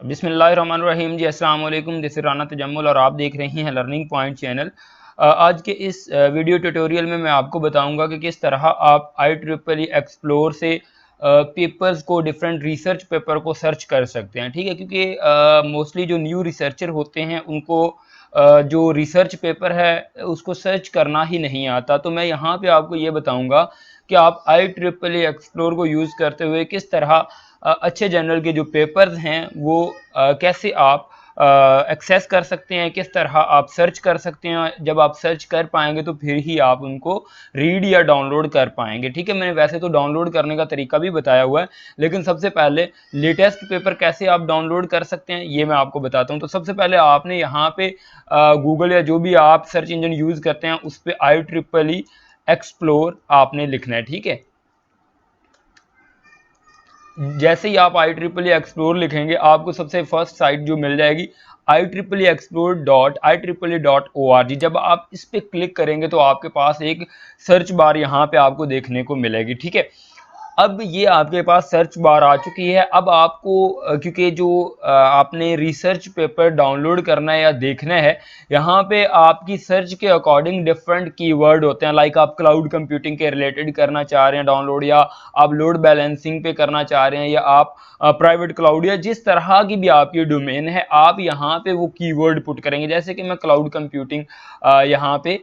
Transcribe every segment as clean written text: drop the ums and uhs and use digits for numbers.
बिस्मिल्लाहिर्रहमानिर्रहीम जी, अस्सलाम वालेकुम। दिस इज़ राना तजम्मुल और आप देख रहे हैं लर्निंग पॉइंट चैनल। आज के इस वीडियो ट्यूटोरियल में मैं आपको बताऊंगा कि किस तरह आप IEEE एक्सप्लोर से पेपर्स को, डिफरेंट रिसर्च पेपर को सर्च कर सकते हैं। ठीक है, क्योंकि मोस्टली जो न्यू रिसर्चर होते हैं उनको जो रिसर्च पेपर है उसको सर्च करना ही नहीं आता। तो मैं यहाँ पे आपको ये बताऊंगा कि आप IEEE एक्सप्लोर को यूज़ करते हुए किस तरह अच्छे जर्नल के जो पेपर्स हैं वो कैसे आप एक्सेस कर सकते हैं, किस तरह आप सर्च कर सकते हैं। जब आप सर्च कर पाएंगे तो फिर ही आप उनको रीड या डाउनलोड कर पाएंगे। ठीक है, मैंने वैसे तो डाउनलोड करने का तरीका भी बताया हुआ है, लेकिन सबसे पहले लेटेस्ट पेपर कैसे आप डाउनलोड कर सकते हैं ये मैं आपको बताता हूं। तो सबसे पहले आपने यहाँ पे गूगल या जो भी आप सर्च इंजन यूज़ करते हैं उस पर IEEE एक्सप्लोर आपने लिखना है। ठीक है, जैसे ही आप IEEE एक्सप्लोर लिखेंगे आपको सबसे फर्स्ट साइट जो मिल जाएगी IEEE जब आप इस पे क्लिक करेंगे तो आपके पास एक सर्च बार यहाँ पे आपको देखने को मिलेगी। ठीक है, अब ये आपके पास सर्च बार आ चुकी है। अब आपको क्योंकि जो आपने रिसर्च पेपर डाउनलोड करना है या देखना है, यहाँ पे आपकी सर्च के अकॉर्डिंग डिफरेंट कीवर्ड होते हैं। लाइक आप क्लाउड कंप्यूटिंग के रिलेटेड करना चाह रहे हैं डाउनलोड, या आप लोड बैलेंसिंग पे करना चाह रहे हैं, या आप प्राइवेट क्लाउड, या जिस तरह की भी आपकी डोमेन है आप यहाँ पे वो कीवर्ड पुट करेंगे। जैसे कि मैं क्लाउड कंप्यूटिंग यहाँ पे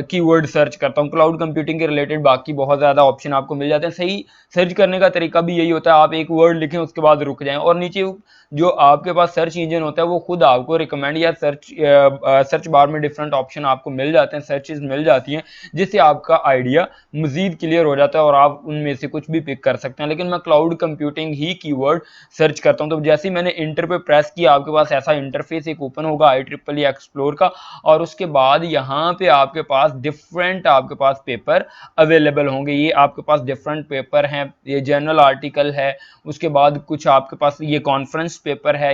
कीवर्ड सर्च करता हूँ, क्लाउड कंप्यूटिंग के रिलेटेड बाकी बहुत ज़्यादा ऑप्शन आपको मिल जाते हैं। सही सर्च करने का तरीका भी यही होता है, आप एक वर्ड लिखें उसके बाद रुक जाएं और नीचे जो आपके पास सर्च इंजन होता है वो खुद आपको रिकमेंड या सर्च बार में डिफरेंट ऑप्शन आपको मिल जाते हैं, सर्चेज मिल जाती हैं, जिससे आपका आइडिया मजीद क्लियर हो जाता है और आप उनमें से कुछ भी पिक कर सकते हैं। लेकिन मैं क्लाउड कंप्यूटिंग ही कीवर्ड सर्च करता हूं। तो जैसे ही मैंने इंटर पे प्रेस किया आपके पास ऐसा इंटरफेस एक ओपन होगा IEEE एक्सप्लोर का, और उसके बाद यहाँ पे आपके पास डिफरेंट आपके पास पेपर अवेलेबल होंगे। ये आपके पास डिफरेंट पेपर हैं, ये जर्नल आर्टिकल है, उसके बाद कुछ आपके पास ये कॉन्फ्रेंस पेपर है,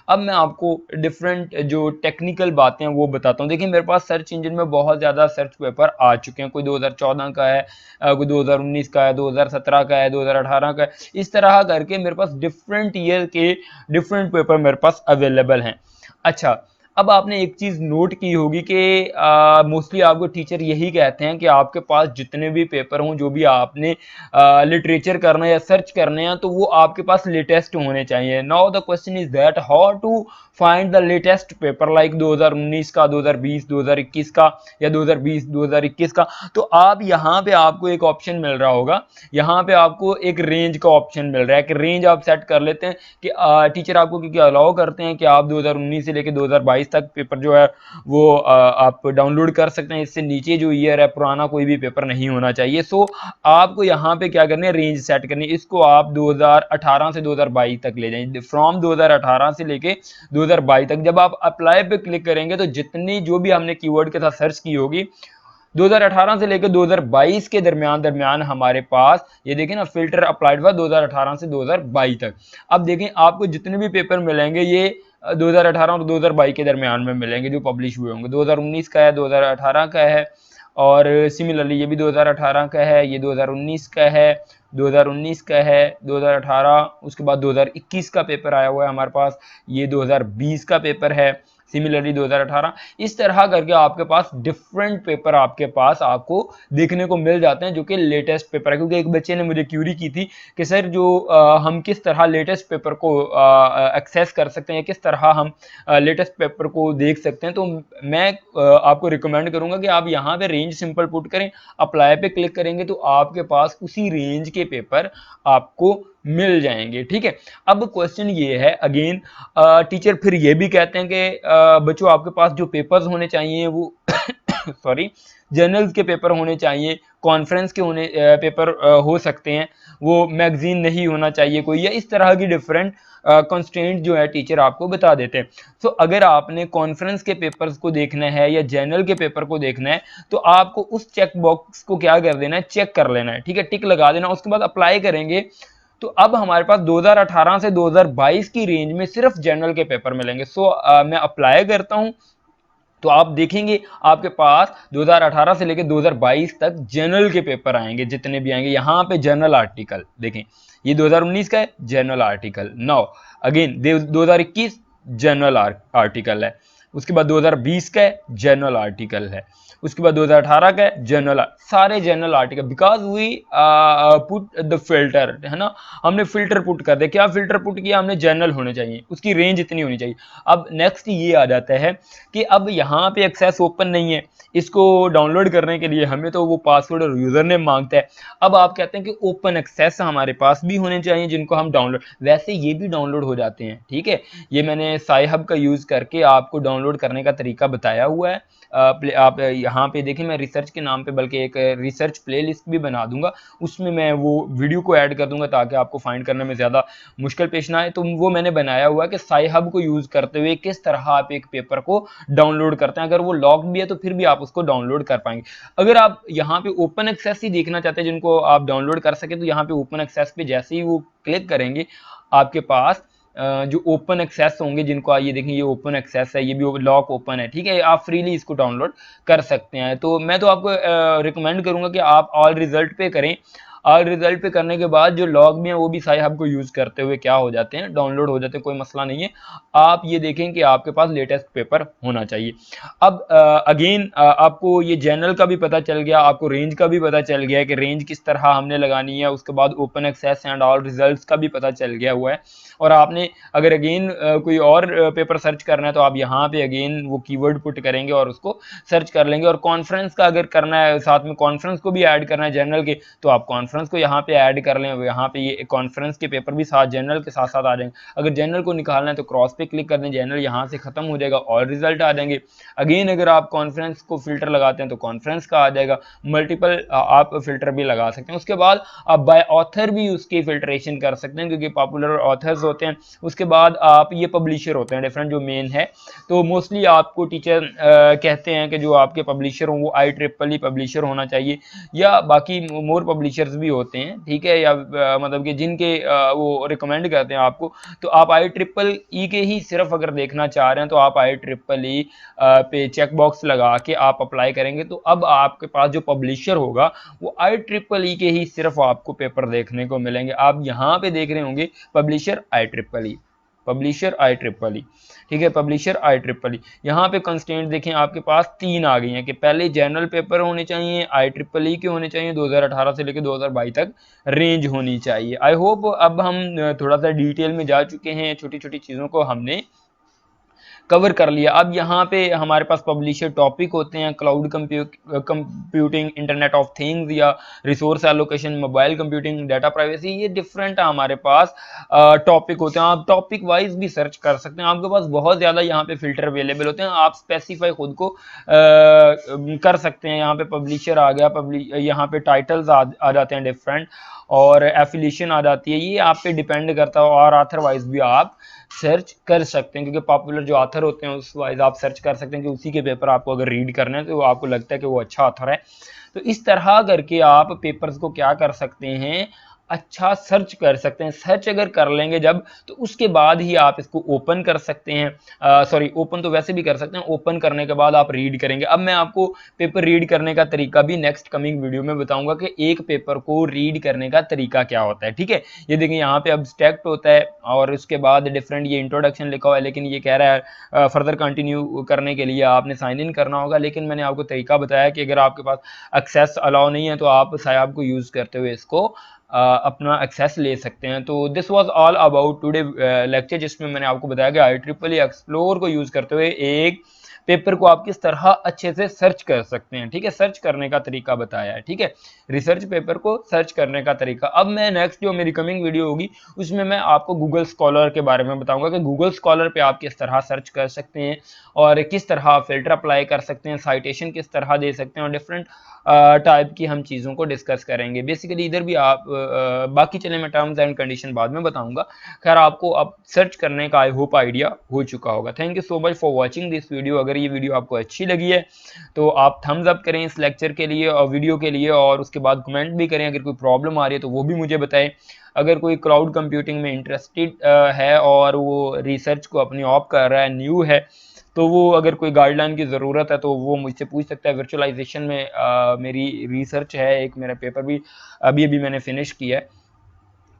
अब मैं आपको डिफरेंट जो टेक्निकल बातें हैं वो बताता हूँ। देखिए, मेरे पास सर्च इंजन में बहुत ज़्यादा सर्च पेपर आ चुके हैं। कोई 2014 का है, कोई 2019 का है, 2017 का है, 2018 का है। इस तरह करके मेरे पास डिफरेंट ईयर के डिफरेंट पेपर मेरे पास अवेलेबल हैं। अच्छा, अब आपने एक चीज़ नोट की होगी कि मोस्टली आपको टीचर यही कहते हैं कि आपके पास जितने भी पेपर हों, जो भी आपने लिटरेचर करना है या सर्च करने हैं, तो वो आपके पास लेटेस्ट होने चाहिए। Now the question is that how to find the latest paper, like 2019 का, 2020, 2021 का, या 2020, 2021 का। तो आप यहाँ पे आपको एक ऑप्शन मिल रहा होगा, यहाँ पे आपको एक रेंज का ऑप्शन मिल रहा है कि रेंज आप सेट कर लेते हैं कि टीचर आपको क्योंकि अलाउ करते हैं कि आप 2019 से लेकर 2022 तक पेपर जो है वो आप डाउनलोड कर सकते हैं। इससे नीचे जो ईयर है पुराना कोई भी पेपर नहीं होना चाहिए। सो आपको यहाँ पे क्या करनी है, रेंज सेट करनी है। इसको आप 2018 से 2022 तक ले जाएंगे, फ्रॉम 2018 से लेके 2022 तक। जब आप अप्लाई पे क्लिक करेंगे तो जितनी जो भी हमने कीवर्ड के साथ सर्च की होगी 2018 से लेकर 2022 के दरमियान हमारे पास ये देखें ना, फिल्टर अप्लाइड हुआ 2018 से 2022 तक। अब देखें आपको जितने भी पेपर मिलेंगे ये 2018 और 2022 के दरमियान में मिलेंगे जो पब्लिश हुए होंगे। 2019 का है, 2018 का है, और सिमिलरली ये भी 2018 का है, ये 2019 का है, 2019 का है, 2018, उसके बाद 2021 का पेपर आया हुआ है हमारे पास, ये 2020 का पेपर है, सिमिलरली 2018। इस तरह करके आपके पास डिफरेंट पेपर आपके पास आपको देखने को मिल जाते हैं जो कि लेटेस्ट पेपर है। क्योंकि एक बच्चे ने मुझे क्यूरी की थी कि सर जो हम किस तरह लेटेस्ट पेपर को एक्सेस कर सकते हैं, किस तरह हम लेटेस्ट पेपर को देख सकते हैं। तो मैं आपको रिकमेंड करूंगा कि आप यहाँ पे रेंज सिंपल पुट करें, अप्लाई पे क्लिक करेंगे तो आपके पास उसी रेंज के पेपर आपको मिल जाएंगे। ठीक है, अब क्वेश्चन ये है अगेन, टीचर फिर ये भी कहते हैं कि बच्चों आपके पास जो पेपर्स होने चाहिए वो सॉरी जर्नल्स के पेपर होने चाहिए, कॉन्फ्रेंस के होने पेपर हो सकते हैं, वो मैगजीन नहीं होना चाहिए कोई, या इस तरह की डिफरेंट कंस्ट्रेंट जो है टीचर आपको बता देते हैं। सो अगर आपने कॉन्फ्रेंस के पेपर्स को देखना है या जर्नल के पेपर को देखना है तो आपको उस चेक बॉक्स को क्या कर देना है, चेक कर लेना है। ठीक है, टिक लगा देना, उसके बाद अप्लाई करेंगे तो अब हमारे पास 2018 से 2022 की रेंज में सिर्फ जर्नल के पेपर मिलेंगे। सो मैं अप्लाई करता हूं, तो आप देखेंगे आपके पास 2018 से लेकर 2022 तक जनरल के पेपर आएंगे, जितने भी आएंगे यहाँ पे जनरल आर्टिकल देखें, ये 2019 का है general article. Now again 2021 general article है, उसके बाद 2020 का है जनरल आर्टिकल है, उसके बाद 2018 का है जनरल, सारे journal article, because we put the filter, है ना, हमने फिल्टर पुट कर दिया। क्या फिल्टर पुट किया हमने? जनरल होने चाहिए, उसकी रेंज इतनी होनी चाहिए। अब नेक्स्ट ये आ जाता है कि अब यहाँ पे एक्सेस ओपन नहीं है, इसको डाउनलोड करने के लिए हमें तो वो पासवर्ड और यूजर नेम मांगता है। अब आप कहते हैं कि ओपन एक्सेस हमारे पास भी होने चाहिए जिनको हम डाउनलोड, वैसे ये भी डाउनलोड हो जाते हैं, ठीक है। ये मैंने साइहब का यूज करके आपको डाउनलोड करने का तरीका बताया हुआ है। आप यहाँ पे देखें, मैं रिसर्च के नाम पे बल्कि एक रिसर्च प्लेलिस्ट भी बना दूंगा, उसमें मैं वो वीडियो को ऐड कर दूंगा ताकि आपको फाइंड करने में ज़्यादा मुश्किल पेश ना आए। तो वो मैंने बनाया हुआ है कि साइहब को यूज़ करते हुए किस तरह आप एक पेपर को डाउनलोड करते हैं। अगर वो लॉक्ड भी है तो फिर भी आप उसको डाउनलोड कर पाएंगे। अगर आप यहाँ पे ओपन एक्सेस ही देखना चाहते हैं जिनको आप डाउनलोड कर सके, तो यहाँ पे ओपन एक्सेस पे जैसे ही वो क्लिक करेंगे आपके पास जो ओपन एक्सेस होंगे, जिनको ये देखें, ये ओपन एक्सेस है, ये भी लॉक ओपन है, ठीक है, आप फ्रीली इसको डाउनलोड कर सकते हैं। तो मैं तो आपको रिकमेंड करूंगा कि आप ऑल रिजल्ट पे करें। ऑल रिजल्ट पे करने के बाद जो लॉग भी हैं वो भी साहिब को यूज करते हुए क्या हो जाते हैं, डाउनलोड हो जाते हैं, कोई मसला नहीं है। आप ये देखें कि आपके पास लेटेस्ट पेपर होना चाहिए। अब अगेन आपको ये जनरल का भी पता चल गया, आपको रेंज का भी पता चल गया है कि रेंज किस तरह हमने लगानी है, उसके बाद open access and all results का भी पता चल गया हुआ है। और आपने अगर अगेन कोई और पेपर सर्च करना है तो आप यहाँ पे अगेन वो कीवर्ड पुट करेंगे और उसको सर्च कर लेंगे। और कॉन्फ्रेंस का अगर करना है, साथ में कॉन्फ्रेंस को भी ऐड करना है जनरल के, तो आप कॉन्फ्रेंस को यहाँ पे ऐड कर लें। यहाँ पे ये कॉन्फ्रेंस के पेपर भी साथ जनरल के साथ साथ आ जाएंगे। अगर जनरल को निकालना है तो क्रॉस पे क्लिक कर दें, जनरल यहाँ से खत्म हो जाएगा और रिजल्ट आ जाएंगे। अगेन अगर आप कॉन्फ्रेंस को फिल्टर लगाते हैं तो कॉन्फ्रेंस का आ जाएगा। मल्टीपल आप फिल्टर भी लगा सकते हैं। उसके बाद आप बाय ऑथर भी उसकी फिल्ट्रेशन कर सकते हैं, क्योंकि पॉपुलर ऑथर्स होते हैं। उसके बाद आप ये पब्लिशर होते हैं डिफरेंट जो मेन है, तो मोस्टली आपको टीचर कहते हैं कि जो आपके पब्लिशर हों वो IEEE पब्लिशर होना चाहिए, या बाकी मोर पब्लिशर्स भी होते हैं, ठीक है, या मतलब कि जिनके वो रिकमेंड करते हैं आपको। तो आप IEEE के ही सिर्फ अगर देखना चाह रहे हैं तो आप IEEE पे चेक बॉक्स लगा के आप अप्लाई करेंगे, तो अब आपके पास जो पब्लिशर होगा वो IEEE के ही सिर्फ आपको पेपर देखने को मिलेंगे। आप यहाँ पे देख रहे होंगे पब्लिशर IEEE, पब्लिशर IEEE, ठीक है, पब्लिशर IEEE। यहाँ पे कंस्टेंट देखें आपके पास 3 आ गई हैं कि पहले जनरल पेपर होने चाहिए, IEEE के होने चाहिए, 2018 से लेकर 2022 तक रेंज होनी चाहिए। आई होप अब हम थोड़ा सा डिटेल में जा चुके हैं, छोटी छोटी चीज़ों को हमने कवर कर लिया। अब यहाँ पे हमारे पास पब्लिशर टॉपिक होते हैं, cloud computing, internet of things, या resource allocation, mobile computing, data privacy, ये डिफरेंट हमारे पास टॉपिक होते हैं। आप टॉपिक वाइज भी सर्च कर सकते हैं, आपके पास बहुत ज़्यादा यहाँ पे फिल्टर अवेलेबल होते हैं, आप स्पेसिफाई खुद को कर सकते हैं। यहाँ पे पब्लिशर आ गया, यहाँ पे टाइटल्स आ जाते हैं डिफरेंट, और एफिलिएशन आ जाती है, ये आप पे डिपेंड करता है। और ऑथर वाइज भी आप सर्च कर सकते हैं, क्योंकि पॉपुलर जो ऑथर होते हैं उस वाइज आप सर्च कर सकते हैं कि उसी के पेपर आपको अगर रीड करना है तो आपको लगता है कि वो अच्छा ऑथर है। तो इस तरह करके आप पेपर्स को क्या कर सकते हैं, अच्छा सर्च कर सकते हैं। सर्च अगर कर लेंगे जब, तो उसके बाद ही आप इसको ओपन कर सकते हैं। सॉरी, ओपन तो वैसे भी कर सकते हैं, ओपन करने के बाद आप रीड करेंगे। अब मैं आपको पेपर रीड करने का तरीका भी नेक्स्ट कमिंग वीडियो में बताऊंगा कि एक पेपर को रीड करने का तरीका क्या होता है, ठीक है। ये देखिए यहाँ पे अब्स्ट्रैक्ट होता है और उसके बाद डिफरेंट ये इंट्रोडक्शन लिखा हुआ है, लेकिन ये कह रहा है फर्दर कंटिन्यू करने के लिए आपने साइन इन करना होगा। लेकिन मैंने आपको तरीका बताया कि अगर आपके पास एक्सेस अलाउ नहीं है तो आप सायाब को यूज़ करते हुए इसको अपना एक्सेस ले सकते हैं। तो this was all about today lecture, जिसमें मैंने आपको बताया कि IEEE एक्सप्लोर को यूज़ करते हुए एक पेपर को आप किस तरह अच्छे से सर्च कर सकते हैं, ठीक है, सर्च करने का तरीका बताया है, ठीक है, रिसर्च पेपर को सर्च करने का तरीका। अब मैं नेक्स्ट जो मेरी कमिंग वीडियो होगी उसमें मैं आपको गूगल स्कॉलर के बारे में बताऊंगा कि गूगल स्कॉलर पे आप किस तरह सर्च कर सकते हैं और किस तरह फिल्टर अप्लाई कर सकते हैं, साइटेशन किस तरह दे सकते हैं, और डिफरेंट टाइप की हम चीज़ों को डिस्कस करेंगे। बेसिकली इधर भी आप बाकी चले मैं टर्म्स एंड कंडीशन बाद में बताऊंगा। खैर आपको अब सर्च करने का आई होप आइडिया हो चुका होगा। Thank you so much for watching this video. अगर ये वीडियो आपको अच्छी लगी है तो आप थम्स अप करें इस लेक्चर के लिए और वीडियो के लिए, और उसके बाद कमेंट भी करें। अगर कोई प्रॉब्लम आ रही है तो वो भी मुझे बताएं। अगर कोई क्लाउड कंप्यूटिंग में इंटरेस्टेड है और वो रिसर्च को अपनी ऑप कर रहा है, न्यू है, तो वो अगर कोई गाइडलाइन की ज़रूरत है तो वो मुझसे पूछ सकता है। वर्चुअलाइजेशन में मेरी रिसर्च है, एक मेरा पेपर भी अभी अभी मैंने फिनिश किया है।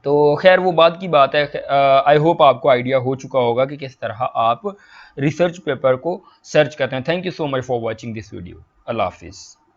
तो खैर वो बाद की बात है। आई होप आपको आइडिया हो चुका होगा कि किस तरह आप रिसर्च पेपर को सर्च करते हैं। Thank you so much for watching this video. अल्लाह हाफिज़।